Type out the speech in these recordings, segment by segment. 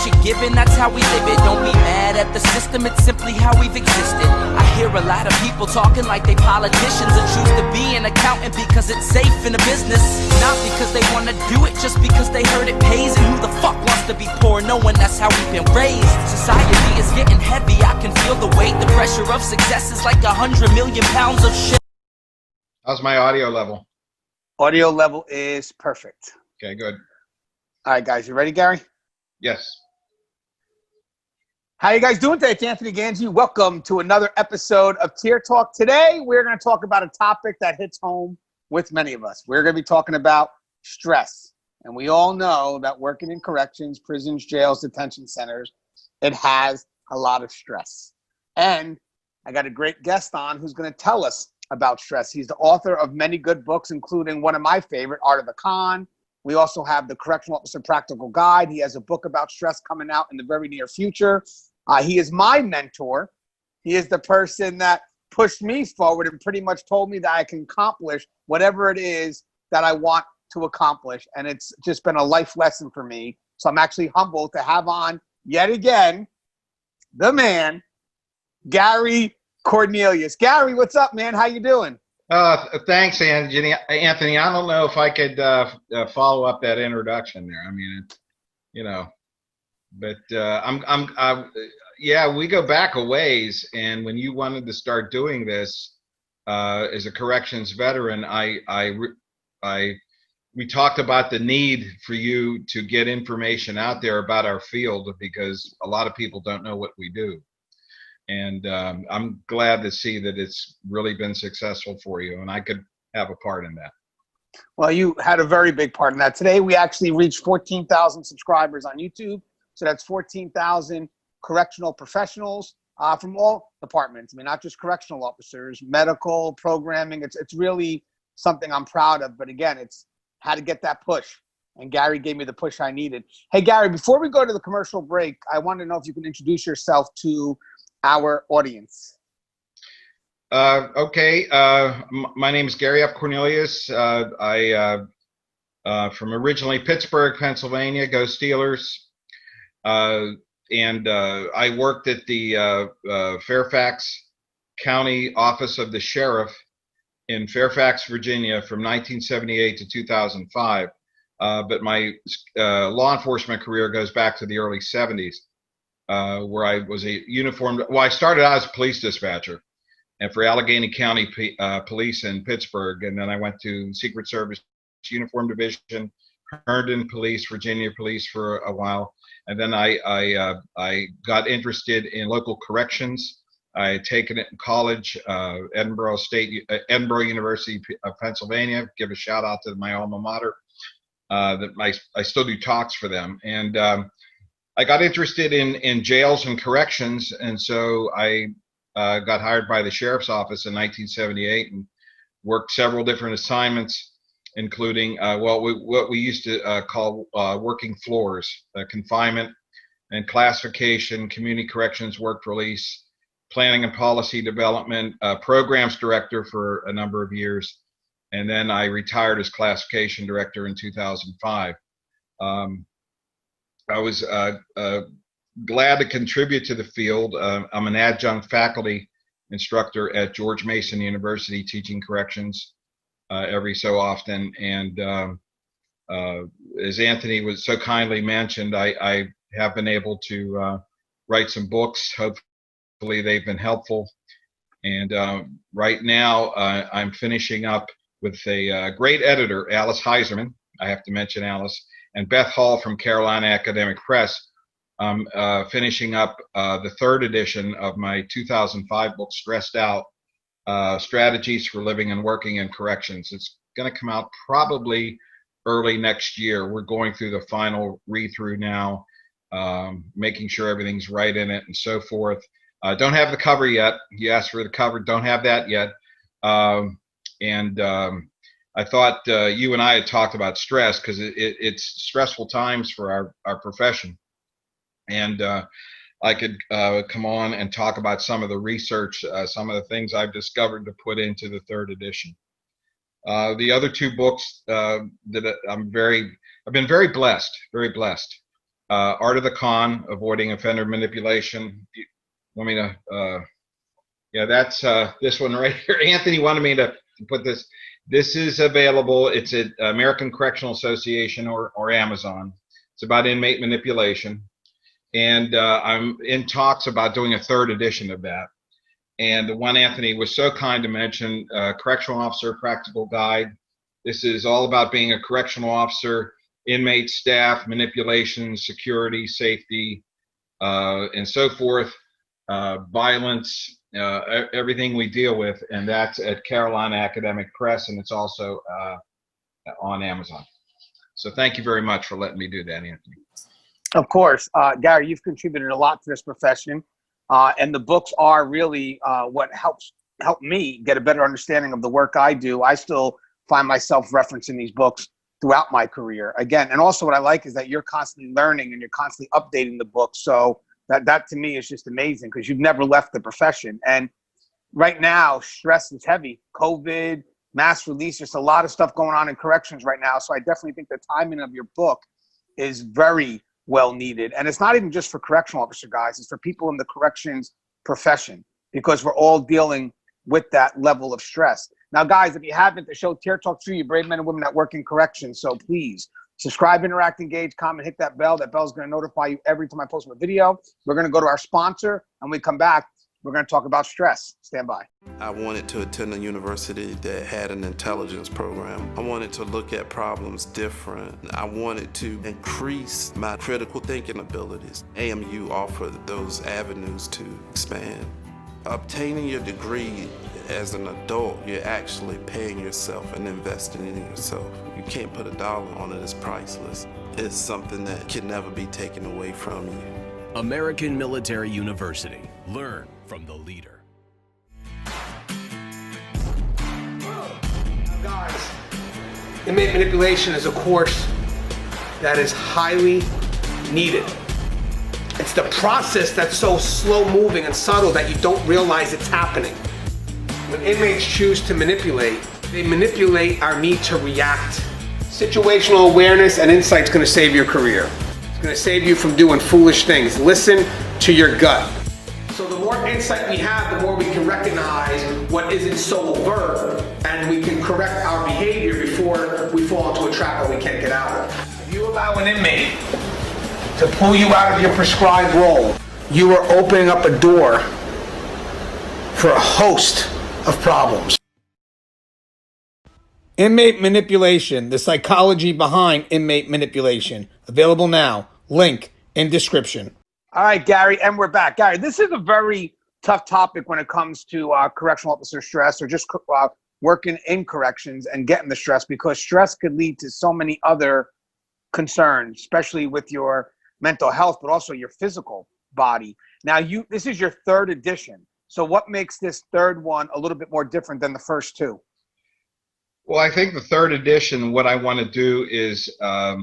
you're given, that's how we live it. Don't be mad at the system, it's simply how we've existed. I hear a lot of people talking like they politicians and choose to be an accountant because it's safe in a business. Not because they want to do it, just because they heard it pays. And who the fuck wants to be poor knowing that's how we've been raised? Society is getting heavy, I can feel the weight. The pressure of success is like 100 million pounds of shit. How's my audio level? Audio level is perfect. Okay, good. All right, guys, you ready, Gary? Yes. How you guys doing today? It's Anthony Gangi. Welcome to another episode of Tier Talk. Today, we're going to talk about a topic that hits home with many of us. We're going to be talking about stress. And we all know that working in corrections, prisons, jails, detention centers, it has a lot of stress. And I got a great guest on who's going to tell us about stress. He's the author of many good books, including one of my favorite, Art of the Con. We also have the Correctional Officer Practical Guide. He has a book about stress coming out in the very near future. He is my mentor. He is the person that pushed me forward and pretty much told me that I can accomplish whatever it is that I want to accomplish. And it's just been a life lesson for me. So I'm actually humbled to have on yet again the man, Gary Cornelius. Gary, what's up, man? How you doing? Thanks, Anthony. I don't know if I could follow up that introduction there. I mean, but yeah, we go back a ways. And when you wanted to start doing this as a corrections veteran, we talked about the need for you to get information out there about our field because a lot of people don't know what we do. And I'm glad to see that it's really been successful for you, and I could have a part in that. Well, you had a very big part in that. Today, we actually reached 14,000 subscribers on YouTube. So that's 14,000 correctional professionals from all departments. I mean, not just correctional officers, medical, programming. It's really something I'm proud of. But again, it's how to get that push. And Gary gave me the push I needed. Hey, Gary, before we go to the commercial break, I want to know if you can introduce yourself to our audience. Okay. My name is Gary Cornelius. I from originally Pittsburgh, Pennsylvania. Go Steelers. And I worked at the Fairfax County Office of the Sheriff in Fairfax, Virginia from 1978 to 2005. But my law enforcement career goes back to the early 70s. Where I was a uniformed, well, I started out as a police dispatcher and for Allegheny County Police in Pittsburgh. And then I went to Secret Service Uniform Division, Herndon Police, Virginia Police for a while. And then I got interested in local corrections. I had taken it in college, Edinburgh University of Pennsylvania. Give a shout out to my alma mater. I still do talks for them. And I got interested in jails and corrections, and so I got hired by the sheriff's office in 1978 and worked several different assignments, including what we used to call working floors, confinement and classification, community corrections, work release, planning and policy development, programs director for a number of years, and then I retired as classification director in 2005. I was glad to contribute to the field. I'm an adjunct faculty instructor at George Mason University, teaching corrections every so often. And as Anthony was so kindly mentioned, I have been able to write some books. Hopefully they've been helpful. And right now I'm finishing up with a great editor, Alice Heiserman. I have to mention Alice. And Beth Hall from Carolina Academic Press. I'm finishing up the third edition of my 2005 book, Stressed Out, Strategies for Living and Working in Corrections. It's going to come out probably early next year. We're going through the final read-through now, making sure everything's right in it and so forth. Don't have the cover yet. You asked for the cover. Don't have that yet. I thought you and I had talked about stress because it's stressful times for our profession. And I could come on and talk about some of the research, some of the things I've discovered to put into the third edition. The other two books that I've been very blessed Art of the Con, Avoiding Offender Manipulation. You want me to, yeah, that's this one right here. Anthony wanted me to put this. This is available. It's at American Correctional Association or Amazon. It's about inmate manipulation. And I'm in talks about doing a third edition of that. And the one Anthony was so kind to mention, Correctional Officer Practical Guide. This is all about being a correctional officer, inmate staff, manipulation, security, safety, and so forth, violence, everything we deal with. And that's at Carolina Academic Press, and it's also on Amazon. So thank you very much for letting me do that, Anthony. Of course. Gary, you've contributed a lot to this profession, and the books are really what helped me get a better understanding of the work I do. I still find myself referencing these books throughout my career. Again, and also what I like is that you're constantly learning and you're constantly updating the book. So that to me is just amazing because you've never left the profession. And right now, stress is heavy. COVID, mass release, just a lot of stuff going on in corrections right now. So I definitely think the timing of your book is very well needed. And it's not even just for correctional officer guys, it's for people in the corrections profession, because we're all dealing with that level of stress. Now, guys, if you haven't, the show Tear Talk to you, brave men and women that work in corrections. So please subscribe, interact, engage, comment, hit that bell. That bell is going to notify you every time I post a video. We're going to go to our sponsor, and when we come back, we're going to talk about stress. Stand by. I wanted to attend a university that had an intelligence program. I wanted to look at problems different. I wanted to increase my critical thinking abilities. AMU offered those avenues to expand. Obtaining your degree as an adult, you're actually paying yourself and investing in yourself. You can't put a dollar on it, it's priceless. It's something that can never be taken away from you. American Military University. Learn from the leader. Guys, inmate manipulation is a course that is highly needed. It's the process that's so slow moving and subtle that you don't realize it's happening. When inmates choose to manipulate, they manipulate our need to react. Situational awareness and insight is going to save your career. It's going to save you from doing foolish things. Listen to your gut. So the more insight we have, the more we can recognize what isn't so overt, and we can correct our behavior before we fall into a trap that we can't get out of. If you allow an inmate to pull you out of your prescribed role, you are opening up a door for a host of problems. Inmate manipulation, the psychology behind inmate manipulation. Available now. Link in description. All right, Gary, and we're back. Gary, this is a very tough topic when it comes to correctional officer stress or just working in corrections and getting the stress, because stress could lead to so many other concerns, especially with your mental health, but also your physical body. Now, this is your third edition. So what makes this third one a little bit more different than the first two? Well, I think the third edition, what I want to do is I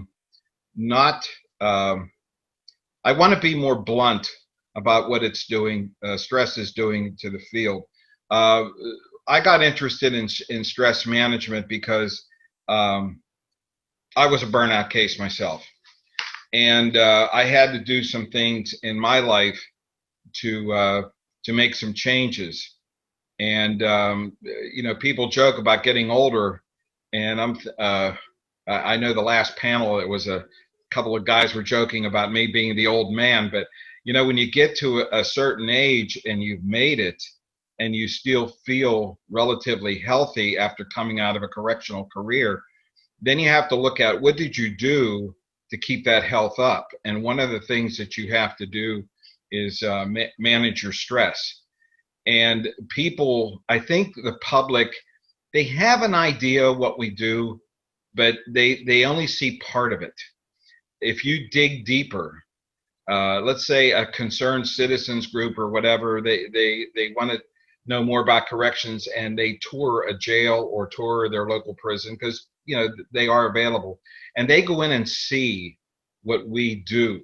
want to be more blunt about what it's doing, stress is doing to the field. I got interested in stress management because I was a burnout case myself. And I had to do some things in my life to make some changes. And you know, people joke about getting older, and I know the last panel, it was a couple of guys were joking about me being the old man, but you know, when you get to a certain age and you've made it and you still feel relatively healthy after coming out of a correctional career, then you have to look at what did you do to keep that health up. And one of the things that you have to do is manage your stress. And people, I think the public, they have an idea of what we do, but they only see part of it. If you dig deeper, let's say a concerned citizens group or whatever, they want to know more about corrections, and they tour a jail or tour their local prison, because you know they are available, and they go in and see what we do.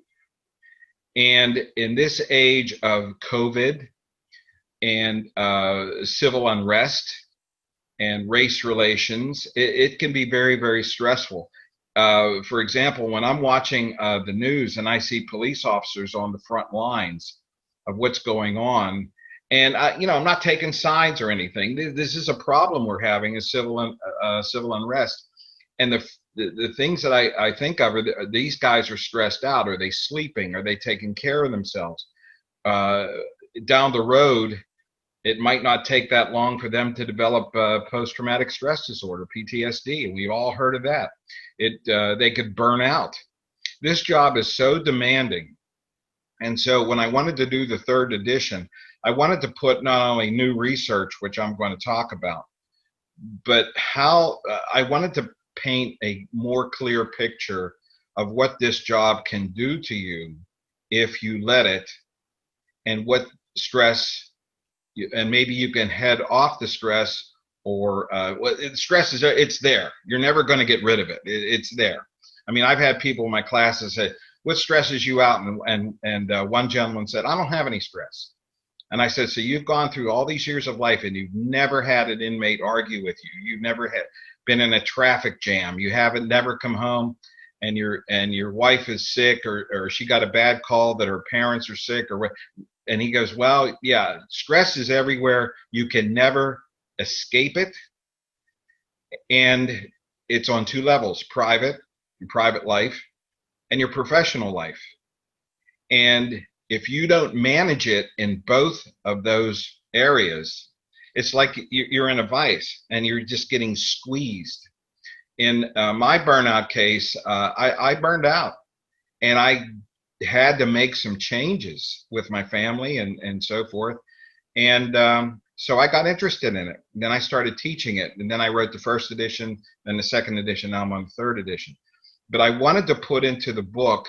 And in this age of COVID and civil unrest and race relations, it can be very, very stressful. For example, when I'm watching the news and I see police officers on the front lines of what's going on, and I'm not taking sides or anything. This is a problem we're having, is civil unrest, and the things that I think of are these guys are stressed out. Are they sleeping? Are they taking care of themselves? Down the road, it might not take that long for them to develop post-traumatic stress disorder, PTSD, and we've all heard of that. They could burn out. This job is so demanding. And so when I wanted to do the third edition, I wanted to put not only new research, which I'm going to talk about, but how I wanted to paint a more clear picture of what this job can do to you if you let it, and what stress, and maybe you can head off the stress, or stress is it's there. You're never going to get rid of it. It's there. I mean, I've had people in my classes say, "What stresses you out?" And one gentleman said, "I don't have any stress." And I said, "So you've gone through all these years of life and you've never had an inmate argue with you. You've never been in a traffic jam. You haven't never come home and your wife is sick, or she got a bad call that her parents are sick, or what." And he goes, "Well, yeah, stress is everywhere. You can never escape it. And it's on two levels: your private life, and your professional life. And if you don't manage it in both of those areas, it's like you're in a vice and you're just getting squeezed." In my burnout case, I burned out, and I had to make some changes with my family and so forth. And so I got interested in it. Then I started teaching it, and then I wrote the first edition, then the second edition. Now I'm on the third edition. But I wanted to put into the book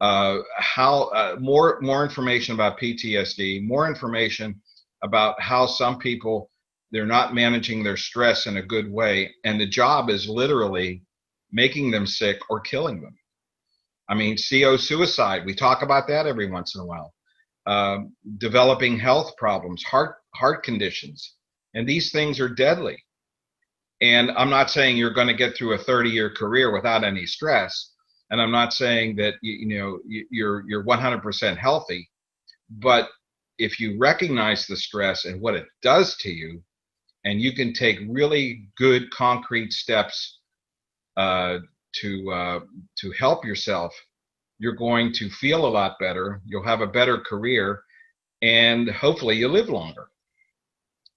how more information about PTSD, more information about how some people, they're not managing their stress in a good way, and the job is literally making them sick or killing them. I mean, CO suicide, we talk about that every once in a while. Developing health problems, heart conditions, and these things are deadly. And I'm not saying you're going to get through a 30-year career without any stress, and I'm not saying that you're 100% healthy, but if you recognize the stress and what it does to you, and you can take really good concrete steps to help yourself, you're going to feel a lot better. You'll have a better career, and hopefully you live longer.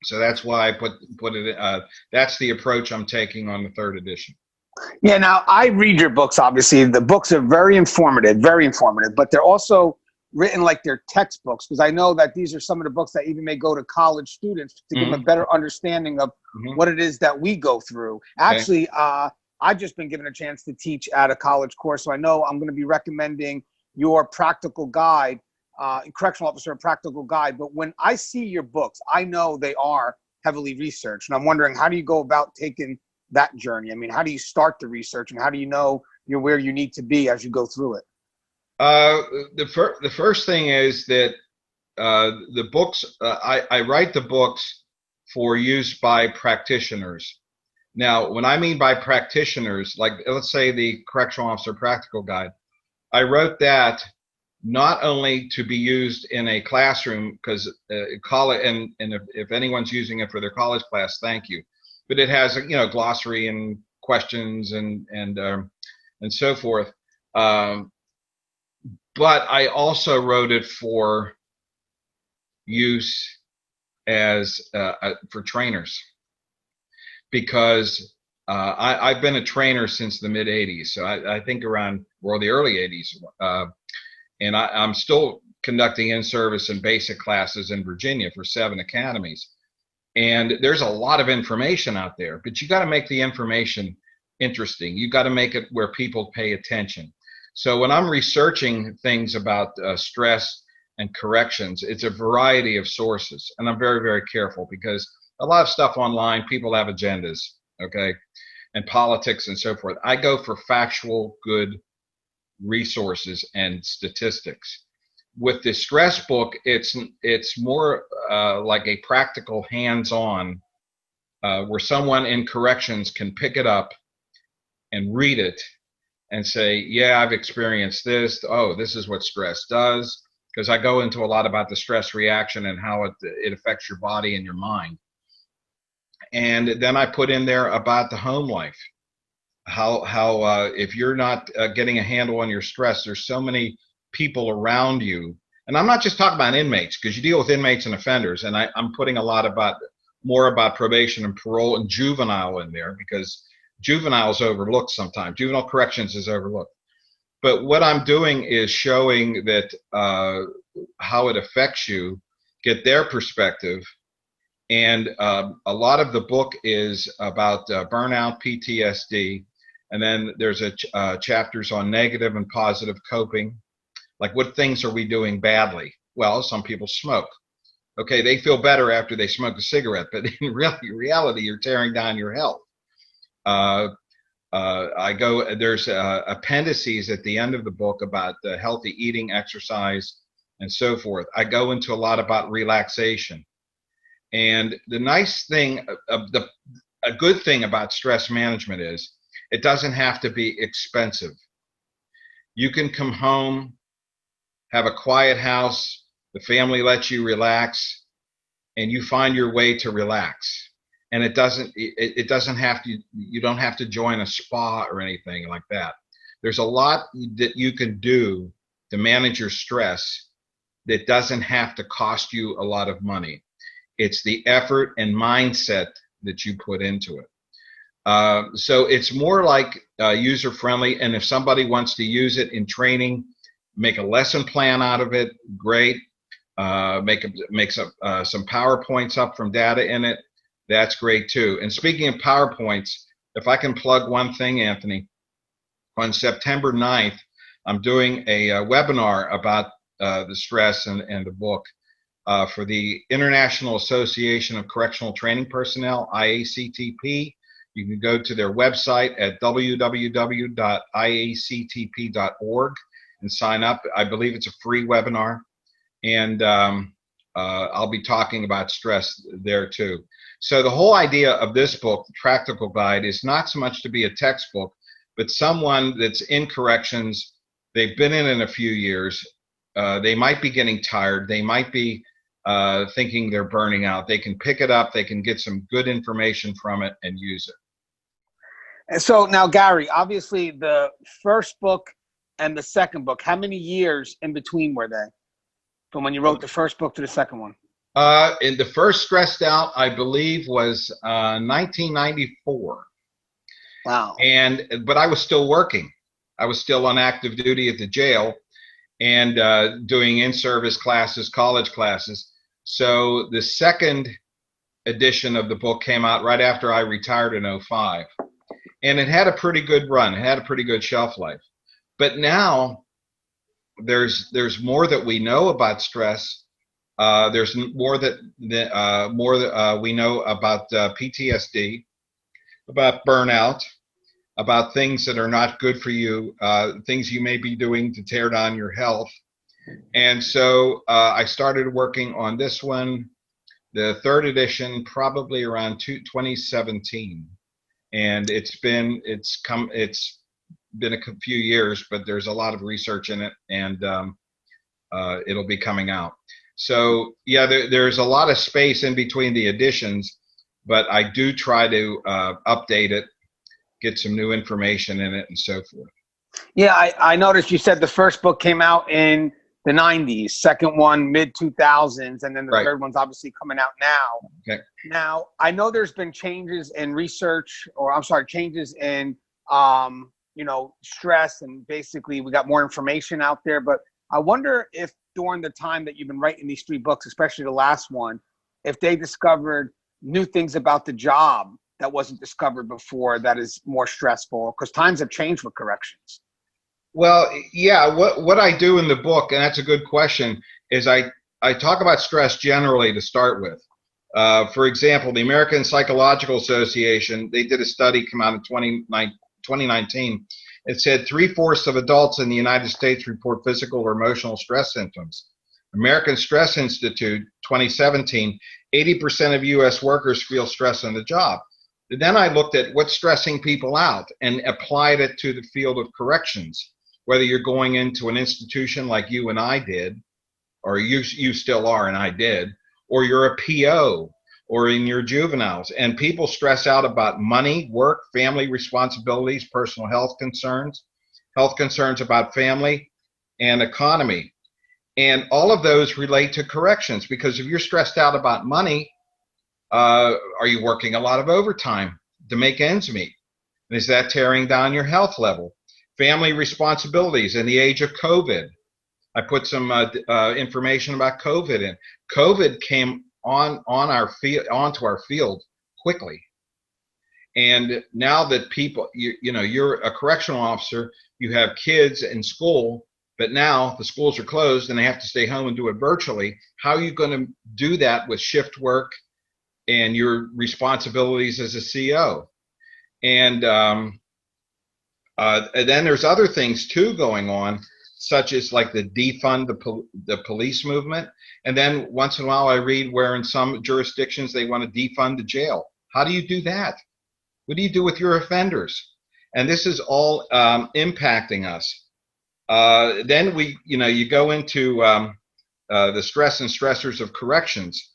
So that's why I put it. That's the approach I'm taking on the third edition. Yeah. Now I read your books. Obviously, the books are very informative, but they're also written like they're textbooks, because I know that these are some of the books that even may go to college students to give them a better understanding of what it is that we go through. Okay. Actually, I've just been given a chance to teach at a college course, so I know I'm going to be recommending your practical guide, Correctional Officer Practical Guide. But when I see your books, I know they are heavily researched, and I'm wondering, how do you go about taking that journey? I mean, how do you start the research, and how do you know you're where you need to be as you go through it? The first thing is that the books, I write the books for use by practitioners. Now, when I mean by practitioners, like let's say the Correctional Officer Practical Guide, I wrote that not only to be used in a classroom, because college, and if anyone's using it for their college class, thank you. But it has a glossary and questions and so forth. But I also wrote it for use as for trainers, because I've been a trainer since the mid '80s. So I think the early '80s, and I'm still conducting in-service and basic classes in Virginia for 7 academies. And there's a lot of information out there, but you got to make the information interesting. You got to make it where people pay attention. So when I'm researching things about stress and corrections, it's a variety of sources, and I'm very, very careful, because a lot of stuff online, people have agendas, okay, and politics and so forth. I go for factual, good resources and statistics. With the stress book, it's more like a practical, hands-on, where someone in corrections can pick it up and read it and say, yeah, I've experienced this. Oh, this is what stress does. Because I go into a lot about the stress reaction and how it affects your body and your mind. And then I put in there about the home life. How if you're not getting a handle on your stress, there's so many people around you. And I'm not just talking about inmates, because you deal with inmates and offenders. And I'm putting a lot more about probation and parole and juvenile in there, because juvenile is overlooked sometimes. Juvenile corrections is overlooked. But what I'm doing is showing that how it affects you, get their perspective. And a lot of the book is about burnout, PTSD. And then there's chapters on negative and positive coping. Like, what things are we doing badly? Well, some people smoke. Okay, they feel better after they smoke a cigarette, but in reality, you're tearing down your health. There's appendices at the end of the book about healthy eating, exercise, and so forth. I go into a lot about relaxation. And the nice thing, a good thing about stress management is it doesn't have to be expensive. You can come home, have a quiet house, the family lets you relax, and you find your way to relax. And it doesn't have to, you don't have to join a spa or anything like that. There's a lot that you can do to manage your stress that doesn't have to cost you a lot of money. It's the effort and mindset that you put into it. So it's more like user-friendly, and if somebody wants to use it in training, make a lesson plan out of it, great. Make some PowerPoints up from data in it, that's great too. And speaking of PowerPoints, if I can plug one thing, Anthony, on September 9th, I'm doing a webinar about the stress and the book for the International Association of Correctional Training Personnel, IACTP. You can go to their website at www.iactp.org and sign up. I believe it's a free webinar. And I'll be talking about stress there too. So the whole idea of this book, the Practical Guide, is not so much to be a textbook, but someone that's in corrections, they've been in a few years, they might be getting tired, they might be thinking they're burning out. They can pick it up, they can get some good information from it and use it. And so now, Gary, obviously the first book and the second book, how many years in between were they from when you wrote the first book to the second one? In the first Stressed Out, I believe, was 1994. Wow. But I was still working. I was still on active duty at the jail and doing in-service classes, college classes. So the second edition of the book came out right after I retired in 2005. And it had a pretty good run. It had a pretty good shelf life. But now there's more that we know about stress. There's more that we know about PTSD, about burnout, about things that are not good for you, things you may be doing to tear down your health. And so I started working on this one, the third edition, probably around 2017. And it's been a few years, but there's a lot of research in it, and it'll be coming out. So yeah, there's a lot of space in between the editions, but I do try to update it, get some new information in it, and so forth. Yeah, I noticed you said the first book came out in the 90s, second one mid-2000s, and then the third one's obviously coming out now. Okay. Now, I know there's been changes in research, changes in stress, and basically we got more information out there, but I wonder if during the time that you've been writing these three books, especially the last one, if they discovered new things about the job that wasn't discovered before that is more stressful, because times have changed with corrections. Well, yeah, what I do in the book, and that's a good question, is I talk about stress generally to start with. For example, the American Psychological Association, they did a study come out in 2019. It said 3/4 of adults in the United States report physical or emotional stress symptoms. American Stress Institute, 2017, 80% of U.S. workers feel stress on the job. Then I looked at what's stressing people out and applied it to the field of corrections, whether you're going into an institution like you and I did, or you still are and I did, or you're a PO, or in your juveniles. And people stress out about money, work, family responsibilities, personal health concerns about family, and economy. And all of those relate to corrections, because if you're stressed out about money, are you working a lot of overtime to make ends meet? Is that tearing down your health level? Family responsibilities in the age of COVID. I put some information about COVID in. COVID came onto our field quickly. And now that people, you're a correctional officer, you have kids in school, but now the schools are closed and they have to stay home and do it virtually. How are you going to do that with shift work and your responsibilities as a CO? And then there's other things too going on, such as like the defund the police movement. And then once in a while I read where in some jurisdictions they want to defund the jail. How do you do that? What do you do with your offenders? And this is all impacting us. Then you go into the stress and stressors of corrections.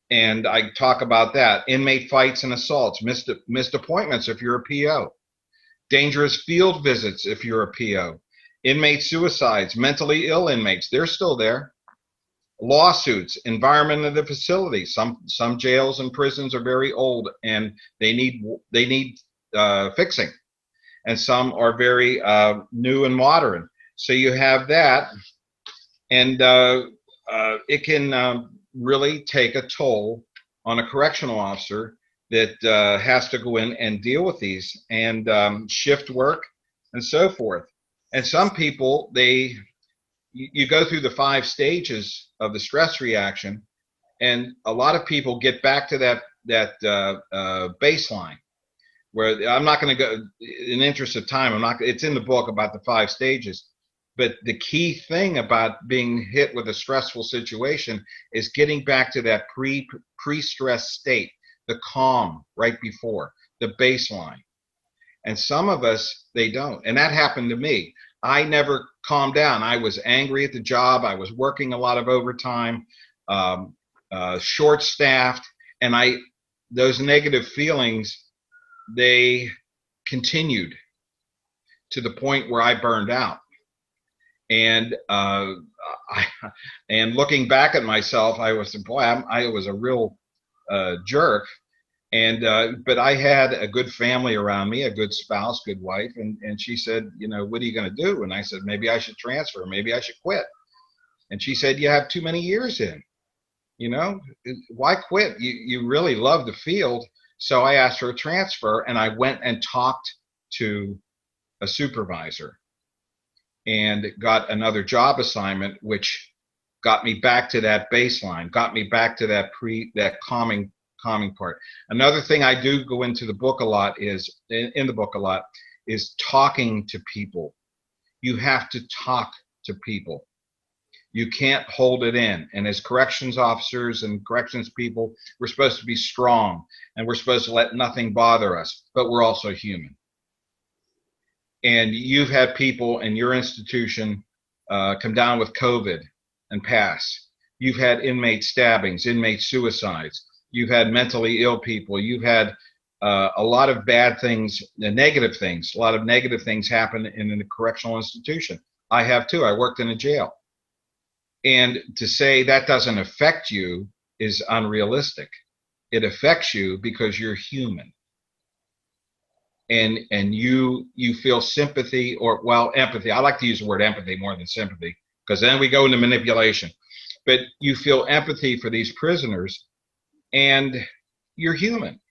And I talk about that. Inmate fights and assaults, missed appointments if you're a PO, dangerous field visits if you're a PO, inmate suicides, mentally ill inmates, they're still there, lawsuits, environment of the facility. Some jails and prisons are very old and they need fixing, and some are very new and modern. So you have that, and it can really take a toll on a correctional officer that has to go in and deal with these and shift work and so forth. And some people, you go through the 5 stages of the stress reaction, and a lot of people get back to that baseline. Where I'm not going to go, in the interest of time, it's in the book about the 5 stages. But the key thing about being hit with a stressful situation is getting back to that pre-stress state, the calm right before, the baseline. And some of us, they don't. And that happened to me. I never calmed down. I was angry at the job. I was working a lot of overtime, short-staffed, and those negative feelings, they continued to the point where I burned out. And and looking back at myself, I was a real jerk. And but I had a good family around me, a good spouse, good wife, and she said, what are you going to do? And I said, maybe I should transfer, maybe I should quit. And she said, you have too many years in. Why quit? You really love the field. So I asked for a transfer, and I went and talked to a supervisor and got another job assignment, which got me back to that baseline, got me back to that calming part. Another thing I do go into the book a lot is talking to people. You have to talk to people. You can't hold it in. And as corrections officers and corrections people, we're supposed to be strong and we're supposed to let nothing bother us, but we're also human. And you've had people in your institution come down with COVID and pass. You've had inmate stabbings, inmate suicides. You've had mentally ill people. You've had a lot of bad things, negative things. A lot of negative things happen in a correctional institution. I have too. I worked in a jail. And to say that doesn't affect you is unrealistic. It affects you because you're human. And you feel sympathy empathy. I like to use the word empathy more than sympathy, because then we go into manipulation. But you feel empathy for these prisoners, and you're human.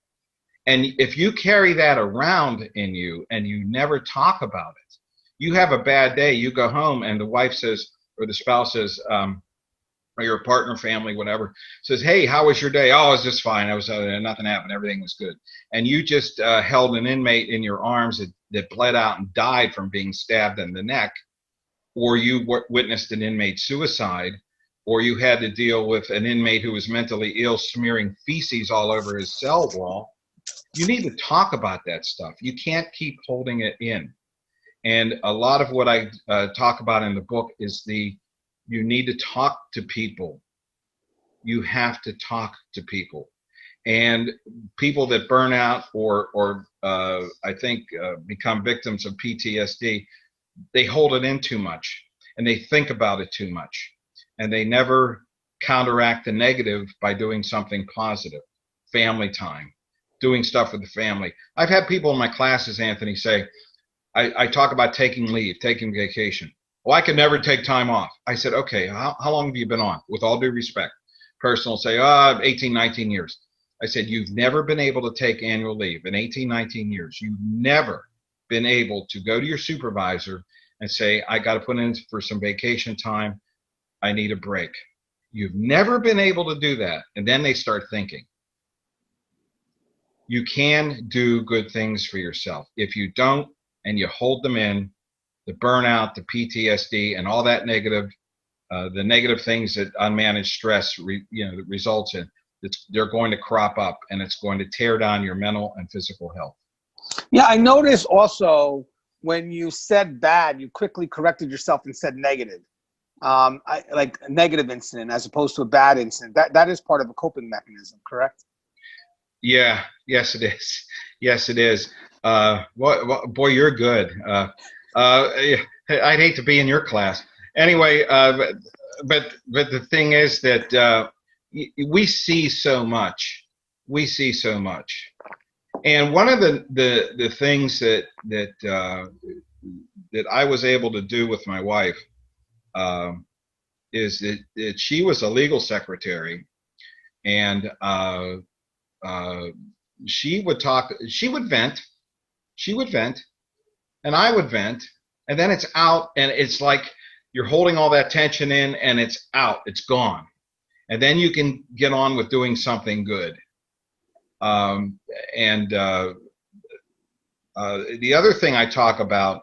And if you carry that around in you and you never talk about it, you have a bad day, you go home and the wife says, or the spouse says, or your partner, family, whatever, says, hey, how was your day? Oh, it was just fine. Nothing happened. Everything was good. And you just held an inmate in your arms that bled out and died from being stabbed in the neck, or you witnessed an inmate suicide, or you had to deal with an inmate who was mentally ill smearing feces all over his cell wall. you need to talk about that stuff. You can't keep holding it in. And a lot of what I talk about in the book is you need to talk to people. You have to talk to people. And people that burn out or I think become victims of PTSD, they hold it in too much and they think about it too much. And they never counteract the negative by doing something positive. Family time, doing stuff with the family. I've had people in my classes, Anthony, say, I talk about taking leave, taking vacation. Well, I can never take time off. I said, okay, how long have you been on? With all due respect. Person will say, 18, 19 years. I said, you've never been able to take annual leave in 18, 19 years. You've never been able to go to your supervisor and say, I got to put in for some vacation time. I need a break. You've never been able to do that. And then they start thinking. You can do good things for yourself. If you don't, and you hold them in, the burnout, the PTSD, and all that negative, the negative things that unmanaged stress results in, they're going to crop up, and it's going to tear down your mental and physical health. Yeah, I noticed also when you said bad, you quickly corrected yourself and said negative. Like a negative incident as opposed to a bad incident. That is part of a coping mechanism, correct? Yeah, yes it is. Yes it is. Boy, you're good. I'd hate to be in your class. Anyway, but the thing is that we see so much. We see so much. And one of the things that I was able to do with my wife is that she was a legal secretary, and she would vent, and I would vent, and then it's out, and it's like you're holding all that tension in, and it's out, it's gone, and then you can get on with doing something good. The other thing I talk about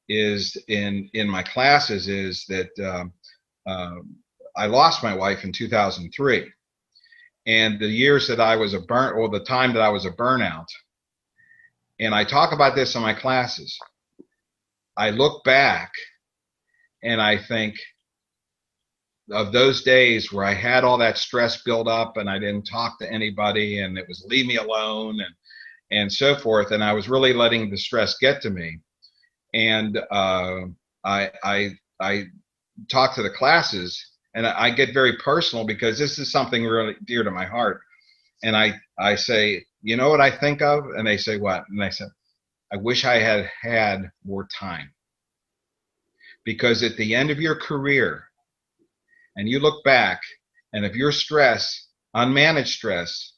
is in my classes is that I lost my wife in 2003, and the years that I was the time that I was a burnout, and I talk about this in my classes. I look back and I think of those days where I had all that stress build up and I didn't talk to anybody, and it was leave me alone and so forth, and I was really letting the stress get to me. And I talk to the classes, and I get very personal because this is something really dear to my heart. And I say, you know what I think of? And they say, what? And I said, I wish I had had more time. Because at the end of your career, and you look back, and if your stress, unmanaged stress,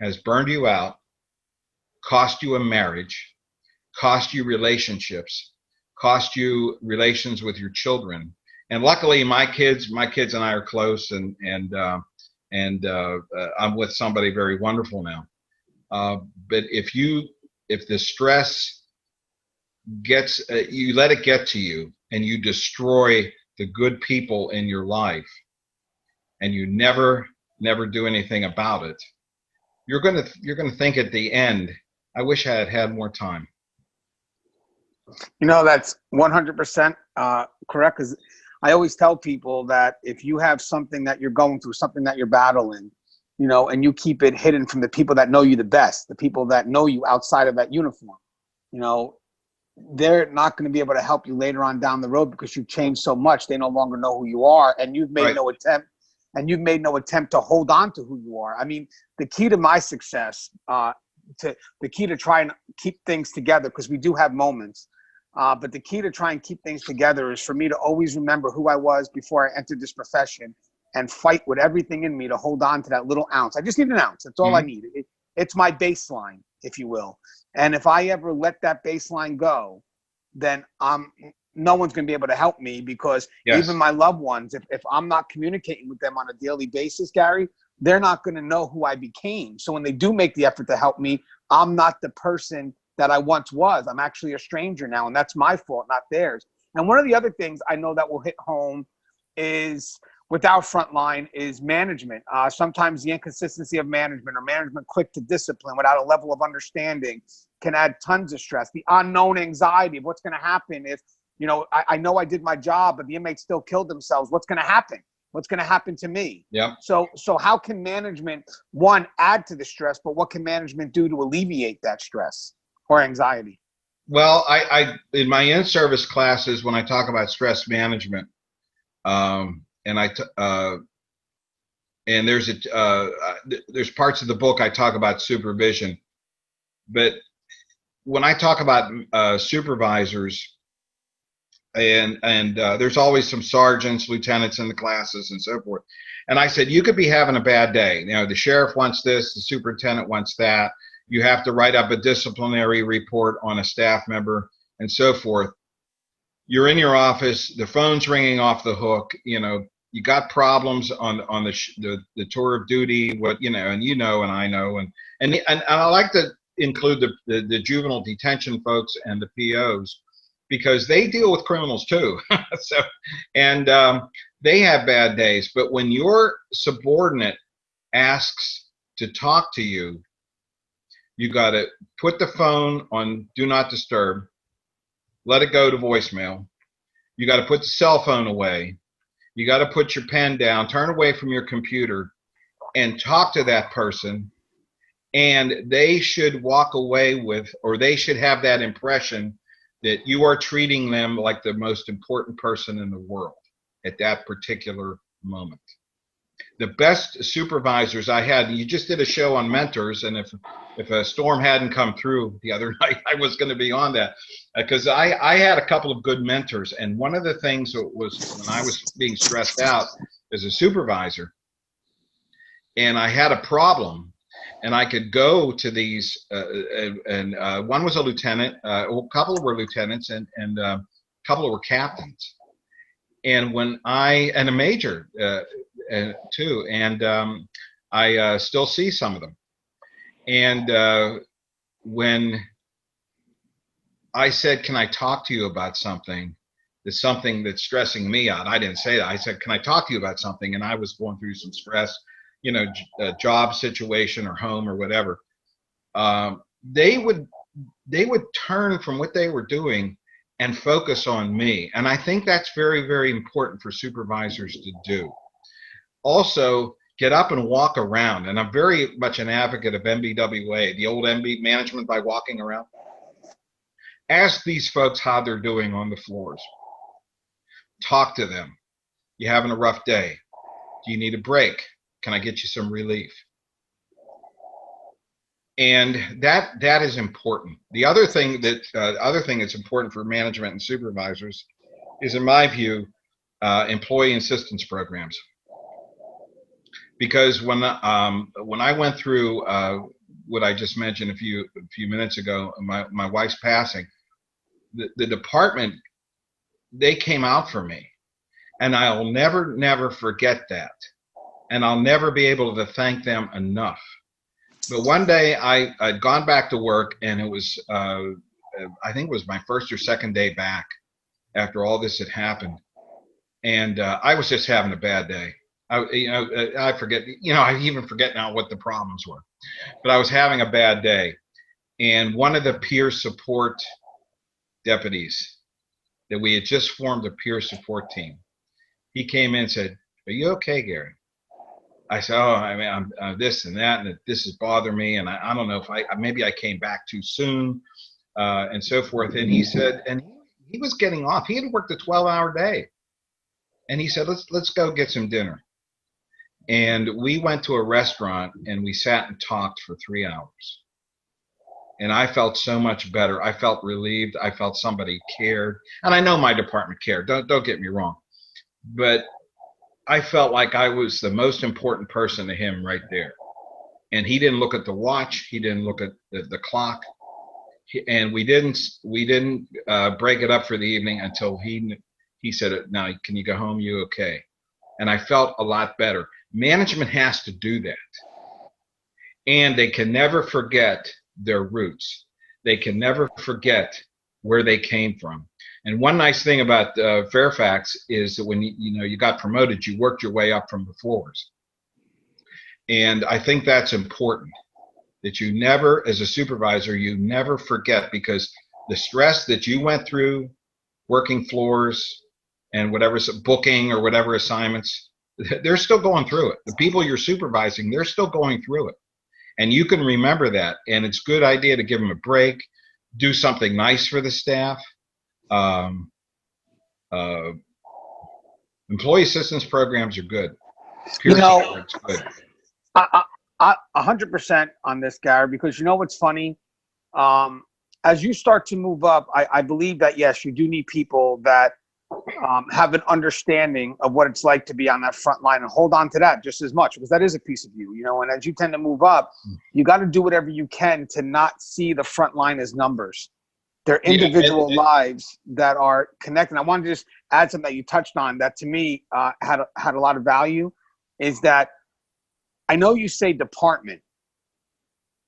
has burned you out, cost you a marriage, cost you relationships, cost you relations with your children. And luckily, my kids and I are close, and I'm with somebody very wonderful now. But if the stress gets, you let it get to you, and you destroy the good people in your life, and you never do anything about it, you're gonna think at the end, I wish I had had more time. You know, that's 100% correct. Because I always tell people that if you have something that you're going through, something that you're battling, you know, and you keep it hidden from the people that know you the best, the people that know you outside of that uniform, you know, they're not going to be able to help you later on down the road because you've changed so much. They no longer know who you are, and you've made no attempt. And you've made no attempt to hold on to who you are. I mean, the key to my success, the key to try and keep things together, because we do have moments, but the key to try and keep things together is for me to always remember who I was before I entered this profession and fight with everything in me to hold on to that little ounce. I just need an ounce. That's all I need. It's my baseline, if you will. And if I ever let that baseline go, then no one's going to be able to help me, because even my loved ones, if I'm not communicating with them on a daily basis, Gary, they're not going to know who I became. So when they do make the effort to help me, I'm not the person that I once was. I'm actually a stranger now, and that's my fault, not theirs. And one of the other things I know that will hit home is with our front line is management. Sometimes the inconsistency of management or management quick to discipline without a level of understanding can add tons of stress. The unknown anxiety of what's going to happen if, I know I did my job, but the inmates still killed themselves. What's going to happen? What's going to happen to me? Yeah. So how can management, one, add to the stress, but what can management do to alleviate that stress or anxiety? Well, I in my in-service classes, when I talk about stress management, and there's parts of the book I talk about supervision, but when I talk about supervisors, and there's always some sergeants, lieutenants in the classes and so forth, and I said, you could be having a bad day. The sheriff wants this, the superintendent wants that. You have to write up a disciplinary report on a staff member and so forth. You're in your office, the phone's ringing off the hook. You got problems on the tour of duty. And I know, and I like to include the juvenile detention folks and the POs because they deal with criminals too. They have bad days. But when your subordinate asks to talk to you, you got to put the phone on do not disturb, let it go to voicemail. You got to put the cell phone away. You got to put your pen down, turn away from your computer, and talk to that person. And they should walk away with, or they should have that impression that you are treating them like the most important person in the world at that particular moment. The best supervisors I had, you just did a show on mentors, and if a storm hadn't come through the other night, I was going to be on that because I had a couple of good mentors. And one of the things that was when I was being stressed out as a supervisor, and I had a problem, and I could go to these, one was a lieutenant, a couple were lieutenants, and a couple were captains, and a major too, and I still see some of them. And when I said, "Can I talk to you about something?" There's something that's stressing me out. I didn't say that. I said, "Can I talk to you about something?" And I was going through some stress, a job situation or home or whatever. They would turn from what they were doing and focus on me. And I think that's very, very important for supervisors to do. Also, get up and walk around. And I'm very much an advocate of MBWA, the old MB management by walking around. Ask these folks how they're doing on the floors. Talk to them. You having a rough day? Do you need a break? Can I get you some relief? And that is important. The other thing that's important for management and supervisors is, in my view, employee assistance programs. Because when I went through what I just mentioned a few minutes ago, my wife's passing, the department, they came out for me, and I'll never forget that, and I'll never be able to thank them enough. But one day I'd gone back to work, and it was I think it was my first or second day back after all this had happened, and I was just having a bad day. I forget, I even forget now what the problems were, but I was having a bad day. And one of the peer support deputies that we had just formed a peer support team, he came in and said, "Are you okay, Gary?" I said, "Oh, I mean, I'm this and that, and this is bothering me, and I don't know if maybe I came back too soon, and so forth." And he said, and he was getting off. He had worked a 12-hour day, and he said, "Let's go get some dinner." And we went to a restaurant, and we sat and talked for 3 hours. And I felt so much better. I felt relieved. I felt somebody cared. And I know my department cared. Don't get me wrong. But I felt like I was the most important person to him right there. And he didn't look at the watch. He didn't look at the clock. And we didn't break it up for the evening until he said, "Now, can you go home? You okay?" And I felt a lot better. Management has to do that. And they can never forget their roots. They can never forget where they came from. And one nice thing about Fairfax is that when you got promoted, you worked your way up from the floors. And I think that's important, that you never, as a supervisor, you never forget, because the stress that you went through working floors and whatever, booking or whatever assignments, they're still going through it. The people you're supervising, they're still going through it. And you can remember that. And it's a good idea to give them a break, do something nice for the staff. Employee assistance programs are good. Peer support's good. I 100% on this, Gary, because you know what's funny? As you start to move up, I believe that, yes, you do need people that have an understanding of what it's like to be on that front line and hold on to that just as much, because that is a piece of you, and as you tend to move up, you got to do whatever you can to not see the front line as numbers. They're individual lives that are connected. I wanted to just add something that you touched on that to me had a lot of value, is that I know you say department,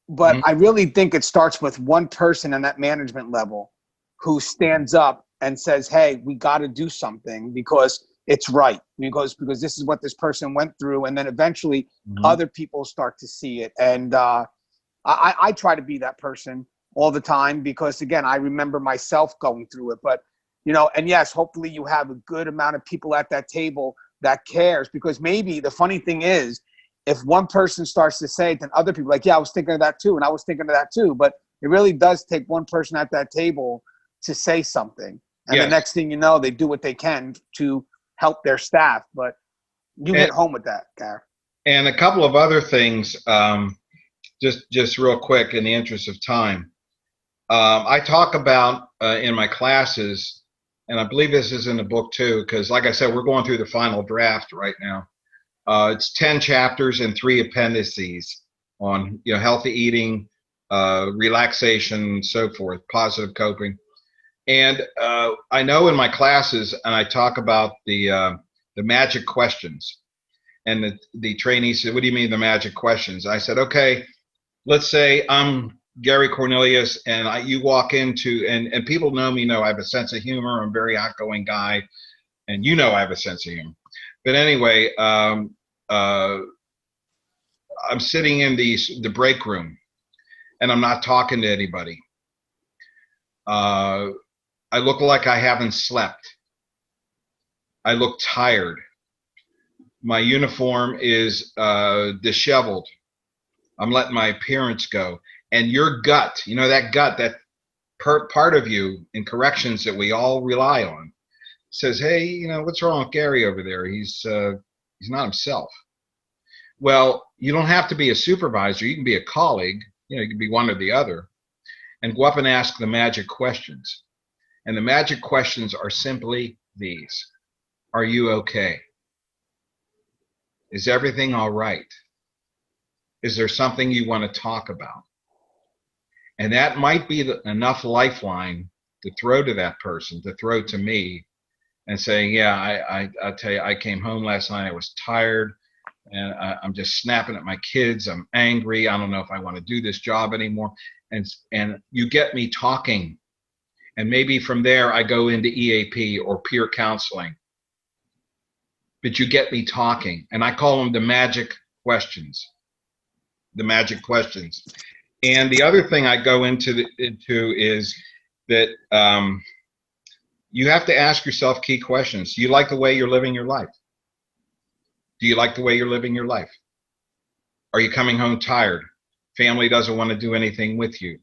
but I really think it starts with one person on that management level who stands up and says, hey, we got to do something because it's right, because this is what this person went through. And then eventually other people start to see it. And I try to be that person all the time, because again, I remember myself going through it. But, and yes, hopefully you have a good amount of people at that table that cares, because maybe the funny thing is, if one person starts to say it, then other people are like, yeah, I was thinking of that too. And I was thinking of that too. But it really does take one person at that table to say something. And the next thing you know, they do what they can to help their staff. But you hit home with that, Gary. And a couple of other things, just real quick in the interest of time. I talk about in my classes, and I believe this is in the book too, because like I said, we're going through the final draft right now. It's 10 chapters and 3 appendices on healthy eating, relaxation, and so forth, positive coping. And I know in my classes, and I talk about the magic questions, and the trainee said, what do you mean the magic questions? I said, okay, let's say I'm Gary Cornelius, and you walk into, and people know me, know I have a sense of humor. I'm a very outgoing guy, and I have a sense of humor. But anyway, I'm sitting in the break room, and I'm not talking to anybody. I look like I haven't slept. I look tired. My uniform is disheveled. I'm letting my appearance go. And your gut, that gut, that part of you in corrections that we all rely on, says, hey, what's wrong with Gary over there? He's not himself. Well, you don't have to be a supervisor. You can be a colleague. You can be one or the other, and go up and ask the magic questions. And the magic questions are simply these. Are you okay? Is everything all right? Is there something you want to talk about? And that might be enough lifeline to throw to that person, to throw to me, and saying, yeah, I'll tell you, I came home last night, I was tired, and I'm just snapping at my kids, I'm angry, I don't know if I want to do this job anymore. And you get me talking. And maybe from there I go into EAP or peer counseling. But you get me talking. And I call them the magic questions. The magic questions. And the other thing I go into is that you have to ask yourself key questions. Do you like the way you're living your life? Do you like the way you're living your life? Are you coming home tired? Family doesn't want to do anything with you.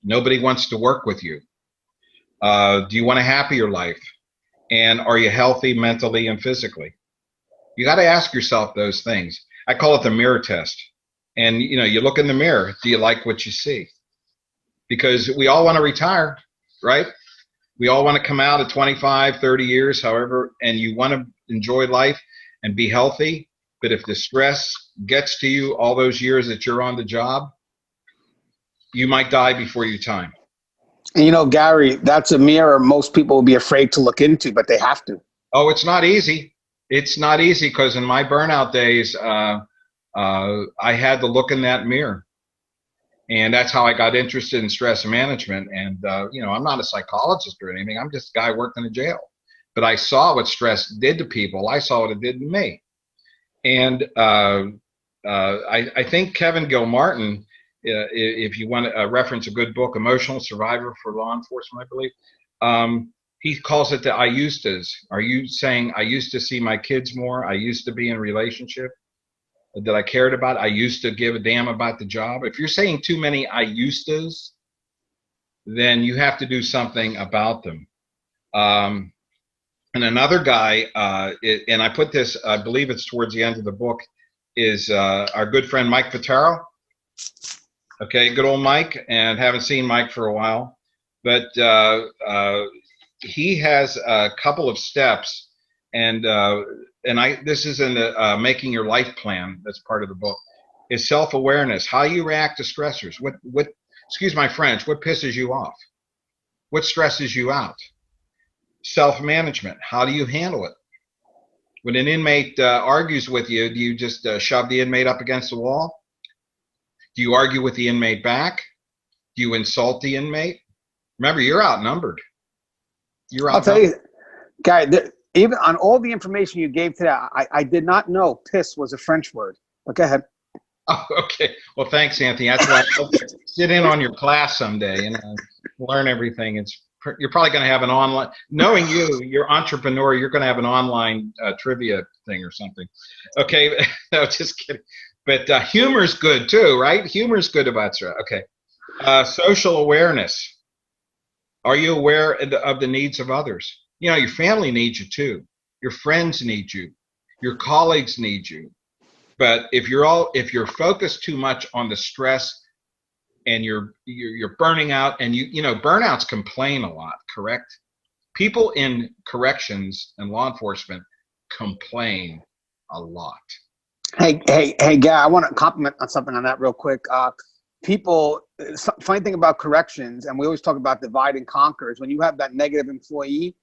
Nobody wants to work with you. Do you want a happier life? And are you healthy mentally and physically? You got to ask yourself those things. I call it the mirror test. And you look in the mirror. Do you like what you see? Because we all want to retire, right? We all want to come out at 25, 30 years, however, and you want to enjoy life and be healthy. But if the stress gets to you all those years that you're on the job, you might die before your time. And Gary, that's a mirror most people will be afraid to look into, but they have to. Oh, it's not easy. It's not easy because in my burnout days, I had to look in that mirror. And that's how I got interested in stress management. And, I'm not a psychologist or anything. I'm just a guy working in jail. But I saw what stress did to people. I saw what it did to me. And I think Kevin Gilmartin, if you want to reference a good book, Emotional Survivor for Law Enforcement, I believe, he calls it the I used to's. Are you saying I used to see my kids more? I used to be in a relationship that I cared about. I used to give a damn about the job. If you're saying too many I used to's, then you have to do something about them. And another guy, and I put this, I believe it's towards the end of the book, is our good friend Mike Patero. Okay, good old Mike, and haven't seen Mike for a while. But he has a couple of steps, and this is in the Making Your Life Plan. That's part of the book. Is self-awareness, how you react to stressors. What? Excuse my French. What pisses you off? What stresses you out? Self-management. How do you handle it? When an inmate argues with you, do you just shove the inmate up against the wall? Do you argue with the inmate back? Do you insult the inmate? Remember, you're outnumbered. I'll tell you, Guy, even on all the information you gave today, I did not know piss was a French word. But go ahead. Oh, okay. Well, thanks, Anthony. That's why I'll sit in on your class someday and learn everything. You're probably going to have an online, knowing you're entrepreneur, you're going to have an online trivia thing or something. Okay. No, just kidding. But humor's good too, right? Humor's good about stress. Okay. Social awareness. Are you aware of the needs of others? Your family needs you too. Your friends need you. Your colleagues need you. But if you're focused too much on the stress and you're burning out, and burnouts complain a lot, correct? People in corrections and law enforcement complain a lot. Hey, Guy, I want to comment on something on that real quick. Funny thing about corrections, and we always talk about divide and conquer, is when you have that negative employee,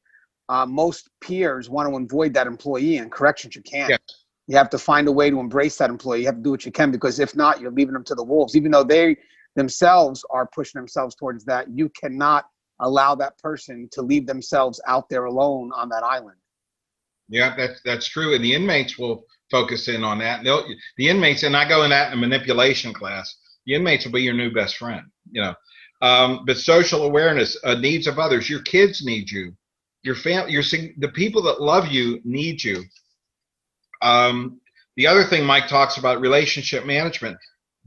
most peers want to avoid that employee. In corrections, you can't. Yes. You have to find a way to embrace that employee. You have to do what you can, because if not, you're leaving them to the wolves. Even though they themselves are pushing themselves towards that, you cannot allow that person to leave themselves out there alone on that island. Yeah, that's true. And the inmates will focus in on that. The inmates, and I go in that in a manipulation class, the inmates will be your new best friend, But social awareness, needs of others. Your kids need you. Your family, the people that love you need you. The other thing Mike talks about, relationship management,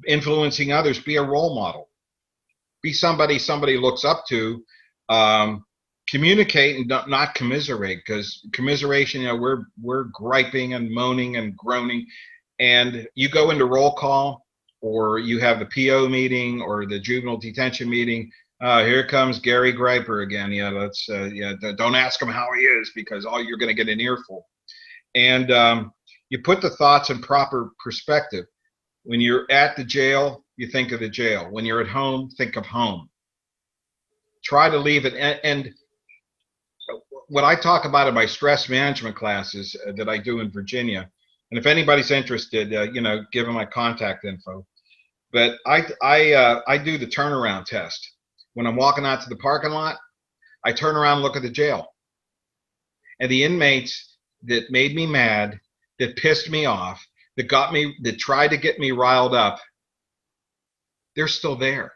influencing others. Be a role model. Be somebody looks up to. Communicate and not commiserate, because commiseration, we're griping and moaning and groaning, and you go into roll call, or you have the PO meeting or the juvenile detention meeting. Here comes Gary Griper again. Don't ask him how he is, because you're going to get an earful. And you put the thoughts in proper perspective. When you're at the jail, you think of the jail. When you're at home, think of home. Try to leave it. And what I talk about in my stress management classes that I do in Virginia, and if anybody's interested, give them my contact info. But I do the turnaround test. When I'm walking out to the parking lot, I turn around and look at the jail. And the inmates that made me mad, that pissed me off, that tried to get me riled up, they're still there.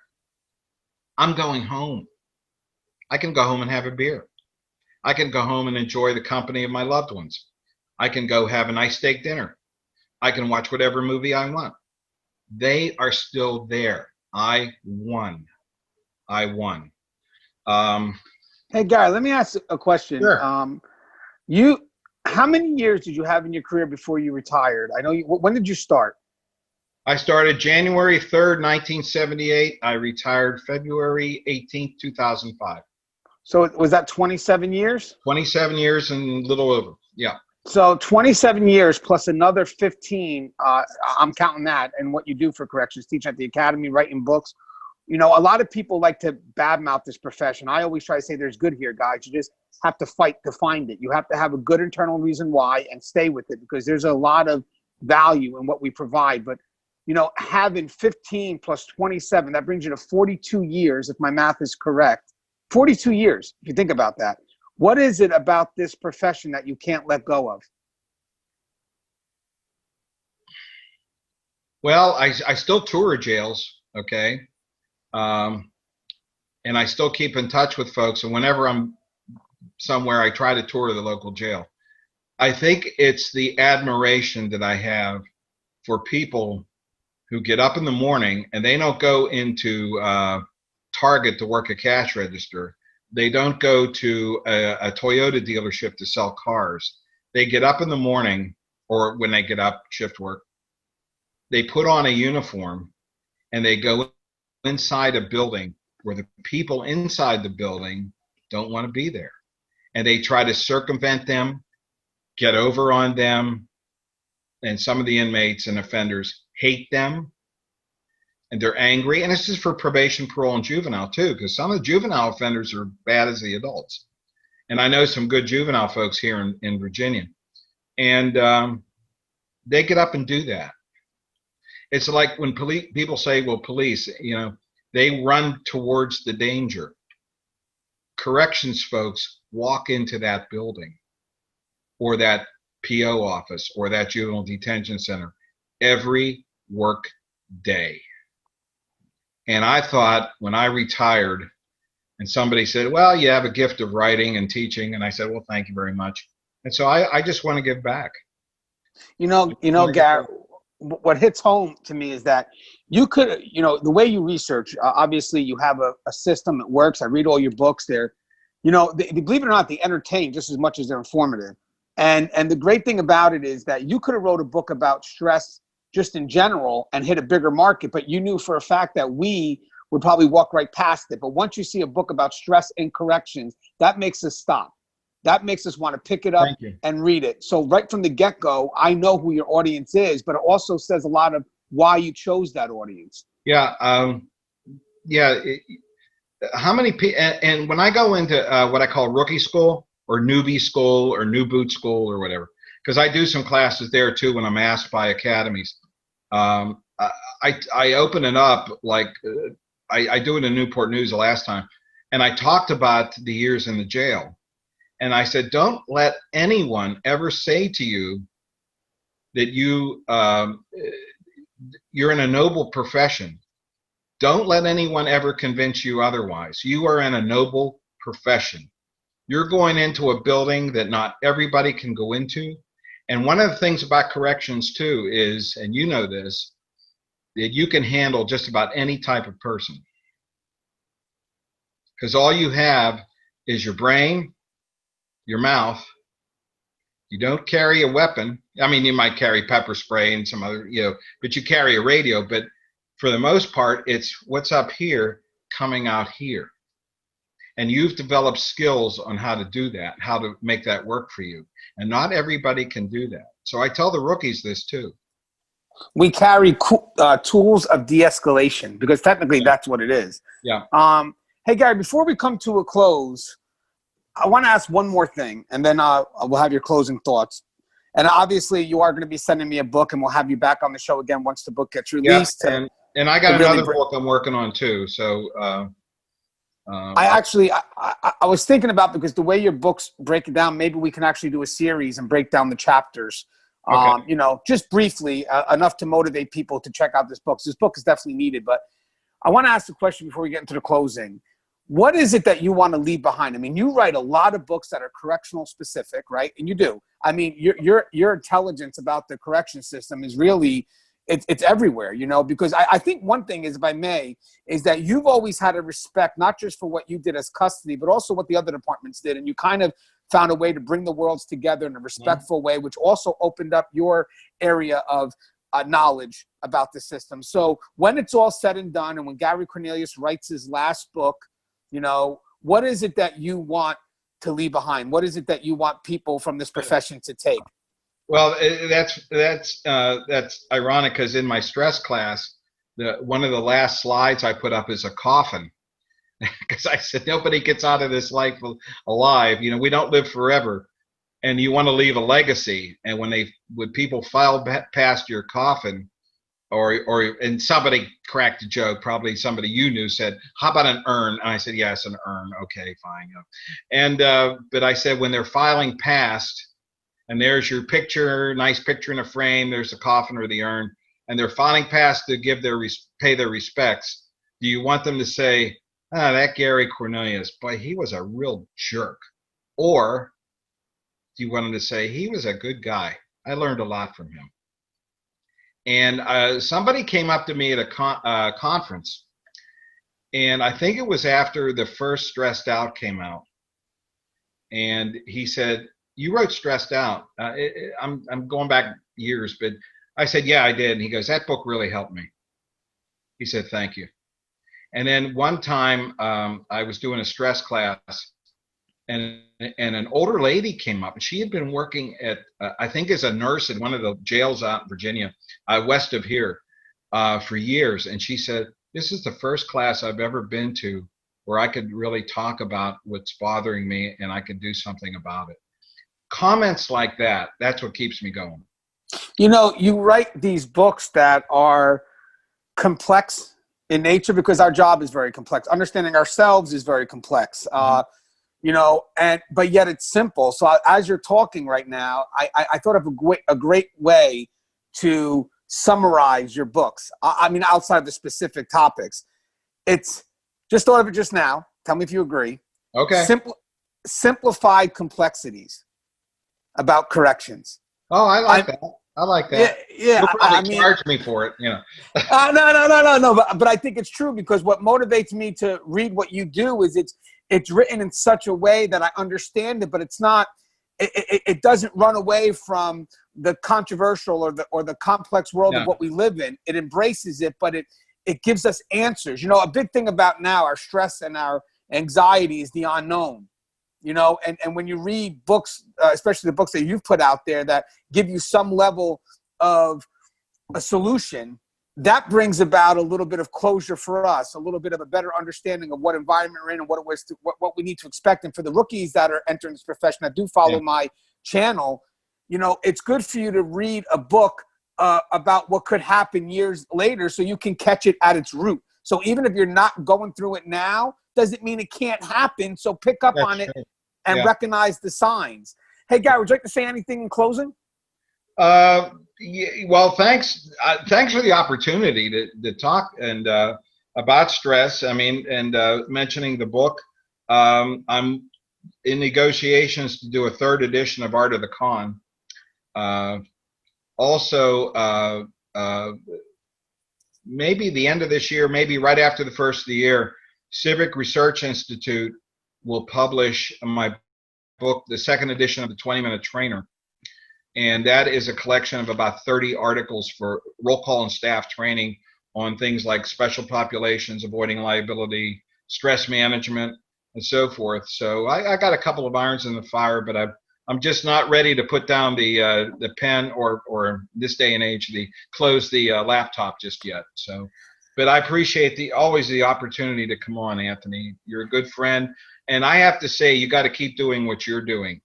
I'm going home. I can go home and have a beer. I can go home and enjoy the company of my loved ones. I can go have a nice steak dinner. I can watch whatever movie I want. They are still there. I won. Hey, Guy, let me ask a question. Sure. How many years did you have in your career before you retired? I know when did you start? I started January 3rd, 1978. I retired February 18th, 2005. So was that 27 years? 27 years and a little over. Yeah. So 27 years plus another 15, I'm counting that, and what you do for corrections, teaching at the academy, writing books. A lot of people like to badmouth this profession. I always try to say there's good here, guys. You just have to fight to find it. You have to have a good internal reason why and stay with it, because there's a lot of value in what we provide. But having 15 plus 27, that brings you to 42 years, if my math is correct. 42 years, if you think about that. What is it about this profession that you can't let go of? Well, I still tour jails, okay? And I still keep in touch with folks. And whenever I'm somewhere, I try to tour the local jail. I think it's the admiration that I have for people who get up in the morning and they don't go into Target to work a cash register. They don't go to a Toyota dealership to sell cars. They get up in the morning, or when they get up, shift work, they put on a uniform and they go inside a building where the people inside the building don't want to be there. And they try to circumvent them, get over on them. And some of the inmates and offenders hate them. And they're angry. And this is for probation, parole, and juvenile too, because some of the juvenile offenders are bad as the adults. And I know some good juvenile folks here in Virginia. And they get up and do that. It's like when people say, well, police, they run towards the danger. Corrections folks walk into that building or that PO office or that juvenile detention center every work day. And I thought when I retired and somebody said, well, you have a gift of writing and teaching. And I said, well, thank you very much. And so I just want to give back. Gary, what hits home to me is that you could, the way you research, obviously you have a system that works. I read all your books there. Believe it or not, they entertain just as much as they're informative. And the great thing about it is that you could have wrote a book about stress just in general and hit a bigger market, but you knew for a fact that we would probably walk right past it. But once you see a book about stress and corrections, that makes us stop. That makes us want to pick it up and read it. So right from the get-go, I know who your audience is, but it also says a lot of why you chose that audience. Yeah. How many people, and when I go into what I call rookie school or newbie school or new boot school or whatever, because I do some classes there too when I'm asked by academies. I open it up like I do it in Newport News the last time, and I talked about the years in the jail. And I said, don't let anyone ever say to you that you're in a noble profession. Don't let anyone ever convince you otherwise. You are in a noble profession. You're going into a building that not everybody can go into. And one of the things about corrections too is, and you know this, that you can handle just about any type of person. Because all you have is your brain, your mouth. You don't carry a weapon. I mean, you might carry pepper spray and some other, but you carry a radio. But for the most part, it's what's up here coming out here. And you've developed skills on how to do that, how to make that work for you. And not everybody can do that. So I tell the rookies this too. We carry tools of de-escalation because technically that's what it is. Yeah. Hey, Gary, before we come to a close, I want to ask one more thing, and then we'll have your closing thoughts. And obviously, you are going to be sending me a book, and we'll have you back on the show again once the book gets released. Yeah, and I got another book I'm working on too. So I was thinking about, because the way your books break it down, maybe we can actually do a series and break down the chapters. Okay. Just briefly, enough to motivate people to check out this book. So this book is definitely needed. But I want to ask the question before we get into the closing. What is it that you want to leave behind? I mean, you write a lot of books that are correctional specific, right? And you do. I mean, your intelligence about the correction system is really, it's everywhere, because I think one thing is, if I may, is that you've always had a respect, not just for what you did as custody, but also what the other departments did. And you kind of found a way to bring the worlds together in a respectful way, which also opened up your area of knowledge about the system. So when it's all said and done, and when Gary Cornelius writes his last book, what is it that you want to leave behind? What is it that you want people from this profession to take? Well, that's ironic, because in my stress class, one of the last slides I put up is a coffin, because I said nobody gets out of this life alive. We don't live forever, and you want to leave a legacy. And when people file past your coffin, and somebody cracked a joke, probably somebody you knew said, how about an urn? And I said, yes, an urn. Okay, fine. And but I said, when they're filing past, and there's your picture, nice picture in a frame, there's the coffin or the urn, and they're filing past to give pay their respects, do you want them to say, that Gary Cornelius, boy, he was a real jerk? Or do you want them to say, he was a good guy, I learned a lot from him? And somebody came up to me at a conference, and I think it was after the first Stressed Out came out, and he said, you wrote Stressed Out. I'm going back years, but I said, yeah, I did. And he goes, that book really helped me. He said, thank you. And then one time I was doing a stress class, and an older lady came up, and she had been working at, I think as a nurse in one of the jails out in Virginia, west of here, for years. And she said, this is the first class I've ever been to where I could really talk about what's bothering me and I could do something about it. Comments like that, that's what keeps me going. You know, you write these books that are complex in nature because our job is very complex. Understanding ourselves is very complex. You know, but yet it's simple. So as you're talking right now, I thought of a great way to summarize your books. I mean, outside of the specific topics, it's just thought of it just now. Tell me if you agree. Okay. Simplified complexities about corrections. Oh, I like that. I like that. Yeah. You'll probably charge me for it, you know. No. But I think it's true, because what motivates me to read what you do is it's written in such a way that I understand it, but it's not. It doesn't run away from the controversial or the complex world of what we live in. It embraces it, but it gives us answers. You know, a big thing about now, our stress and our anxiety is the unknown. You know, and when you read books, especially the books that you've put out there that give you some level of a solution, that brings about a little bit of closure for us, a little bit of a better understanding of what environment we're in and what we need to expect. And for the rookies that are entering this profession that do follow my channel, you know, it's good for you to read a book about what could happen years later so you can catch it at its root. So even if you're not going through it now, doesn't mean it can't happen. So pick up on it and recognize the signs. Hey, Gary, would you like to say anything in closing? Yeah, well, thanks for the opportunity to talk and about stress. I mean, and mentioning the book. I'm in negotiations to do a third edition of Art of the Con. Also, maybe the end of this year, maybe right after the first of the year, Civic Research Institute will publish my book, the second edition of the 20-Minute Trainer. And that is a collection of about 30 articles for roll call and staff training on things like special populations, avoiding liability, stress management, and so forth. So I got a couple of irons in the fire, but I'm just not ready to put down the pen or this day and age, close the laptop just yet. So, but I appreciate always the opportunity to come on, Anthony. You're a good friend. And I have to say, you got to keep doing what you're doing,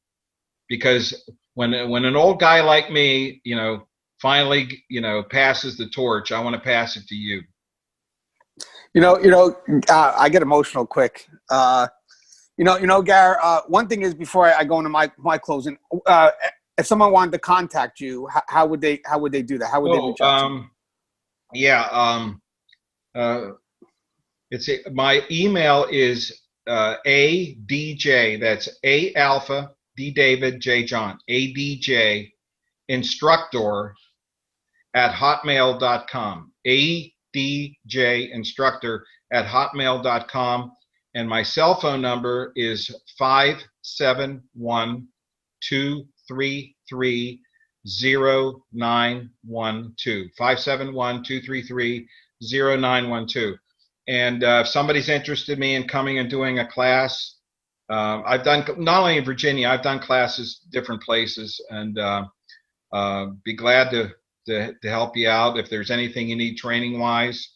because when an old guy like me, you know, finally, you know, passes the torch, I want to pass it to you. I get emotional quick. Gary, one thing is, before I go into my closing, if someone wanted to contact you, how would they do that? How would they reach out to you? My email is ADJ, that's A Alpha, D David, J John, ADJ instructor at hotmail.com, ADJ instructor at hotmail.com. And my cell phone number is 571-233-0912, 571-233-0912. And if somebody's interested in me in coming and doing a class, I've done, not only in Virginia, I've done classes different places, and be glad to help you out if there's anything you need training wise.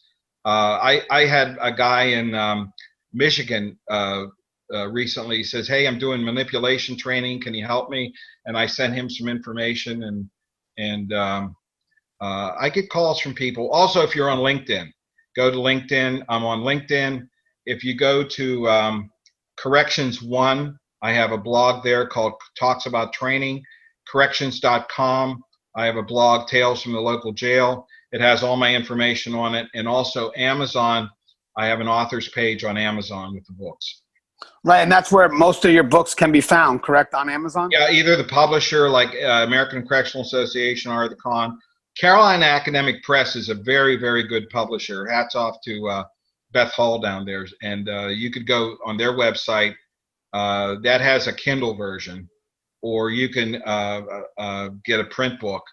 I had a guy in Michigan recently. He says, hey, I'm doing manipulation training, can you help me? And I sent him some information, and I get calls from people. Also, if you're on LinkedIn, go to LinkedIn. I'm on LinkedIn. If you go to Corrections One, I have a blog there called Talks About Training. Corrections.com. I have a blog, Tales from the Local Jail. It has all my information on it. And also Amazon. I have an author's page on Amazon with the books. Right, and that's where most of your books can be found, correct, on Amazon? Yeah, either the publisher, like American Correctional Association, or the con. Carolina Academic Press is a very, very good publisher. Hats off to Beth Hall down there. And you could go on their website. That has a Kindle version, or you can get a print book,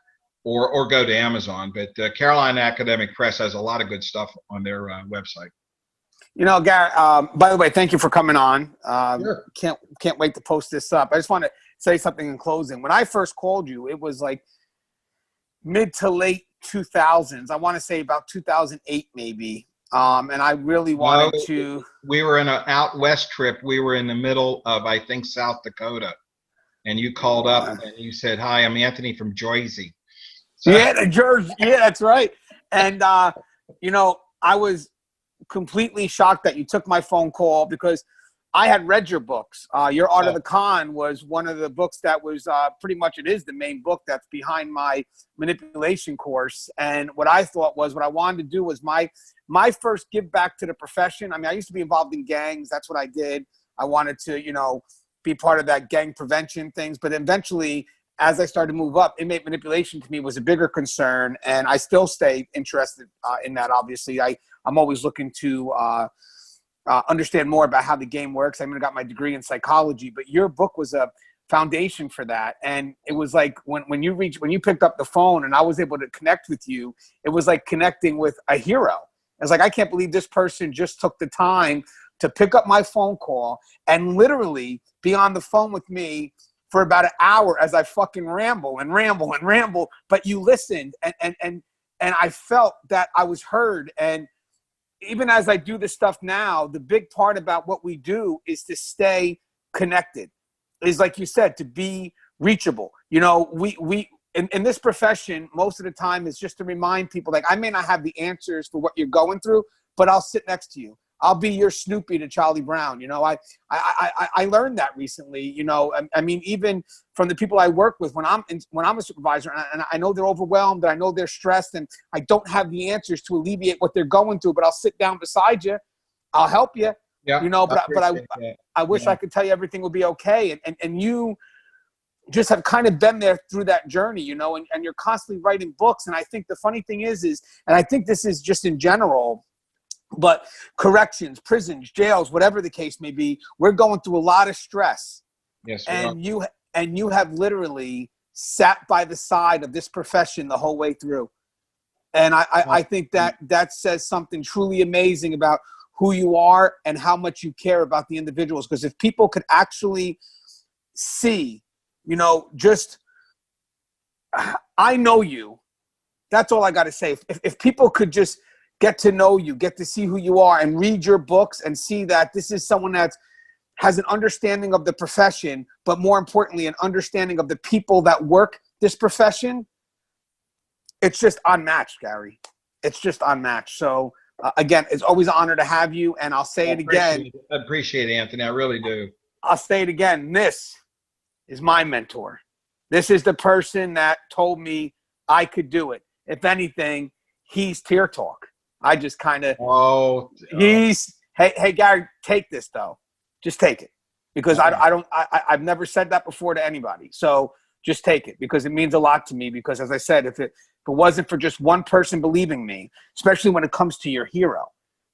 or go to Amazon. But Carolina Academic Press has a lot of good stuff on their website. You know, Gary, by the way, thank you for coming on. Sure. Can't wait to post this up. I just want to say something in closing. When I first called you, it was like mid to late 2000s. I want to say about 2008 maybe. And I really wanted to. We were in an out west trip. We were in the middle of, I think, South Dakota. And you called up and you said, "Hi, I'm Anthony from Jersey." So, yeah, Jersey. Yeah, that's right. And, you know, I was completely shocked that you took my phone call because I had read your books. Your Art of the Con was one of the books that was pretty much, it is the main book that's behind my manipulation course. And what I thought was, what I wanted to do was my first give back to the profession. I mean, I used to be involved in gangs. That's what I did. I wanted to, you know, be part of that gang prevention things. But eventually, as I started to move up, inmate manipulation to me was a bigger concern. And I still stay interested in that, obviously. I'm always looking to understand more about how the game works. I even got my degree in psychology, but your book was a foundation for that. And it was like when you picked up the phone and I was able to connect with you, it was like connecting with a hero. It was like, I can't believe this person just took the time to pick up my phone call and literally be on the phone with me for about an hour as I fucking ramble, but you listened and I felt that I was heard. And even as I do this stuff now, the big part about what we do is to stay connected. Is like you said, to be reachable. You know, we in this profession, most of the time is just to remind people, like, I may not have the answers for what you're going through, but I'll sit next to you. I'll be your Snoopy to Charlie Brown. You know, I learned that recently. You know, I mean, even from the people I work with, when I'm a supervisor, and I know they're overwhelmed, and I know they're stressed, and I don't have the answers to alleviate what they're going through, but I'll sit down beside you. I'll help you. Yeah. You know, but I wish I could tell you everything will be okay, and you just have kind of been there through that journey, you know, and you're constantly writing books. And I think the funny thing is, and I think this is just in general, but corrections, prisons, jails, whatever the case may be, we're going through a lot of stress. Yes, and you have literally sat by the side of this profession the whole way through. And I think that says something truly amazing about who you are and how much you care about the individuals. Because if people could actually see, you know, just, I know you. That's all I got to say. If people could just get to know you, get to see who you are, and read your books and see that this is someone that has an understanding of the profession, but more importantly, an understanding of the people that work this profession, it's just unmatched, Gary. It's just unmatched. So, again, it's always an honor to have you, and I'll say it again. I appreciate it, Anthony. I really do. I'll say it again. This is my mentor. This is the person that told me I could do it. If anything, he's Tear Talk. I just kind of, hey, Gary, take this though. Just take it, because I've never said that before to anybody. So just take it, because it means a lot to me. Because as I said, if it wasn't for just one person believing me, especially when it comes to your hero,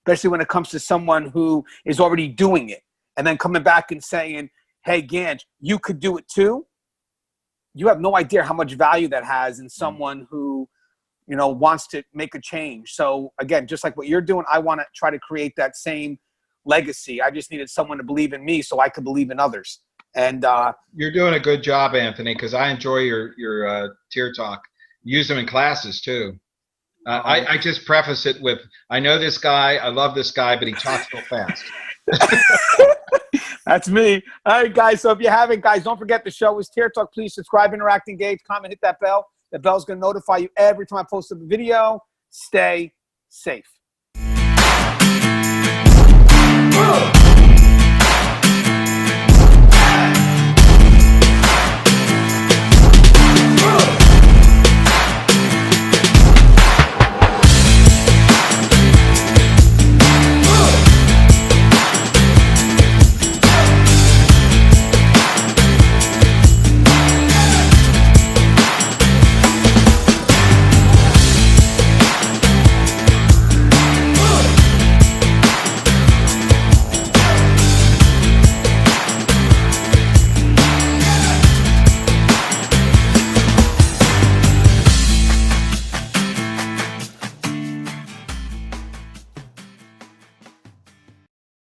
especially when it comes to someone who is already doing it, and then coming back and saying, hey, Gange, you could do it too. You have no idea how much value that has in someone who, you know, wants to make a change. So again, just like what you're doing, I want to try to create that same legacy. I just needed someone to believe in me so I could believe in others. And you're doing a good job, Anthony, because I enjoy your Tear Talk. Use them in classes too. I just preface it with, I know this guy, I love this guy, but he talks so fast. That's me. All right, guys. So if you haven't, guys, don't forget the show is Tear Talk. Please subscribe, interact, engage, comment, hit that bell. The bell's going to notify you every time I post a video. Stay safe.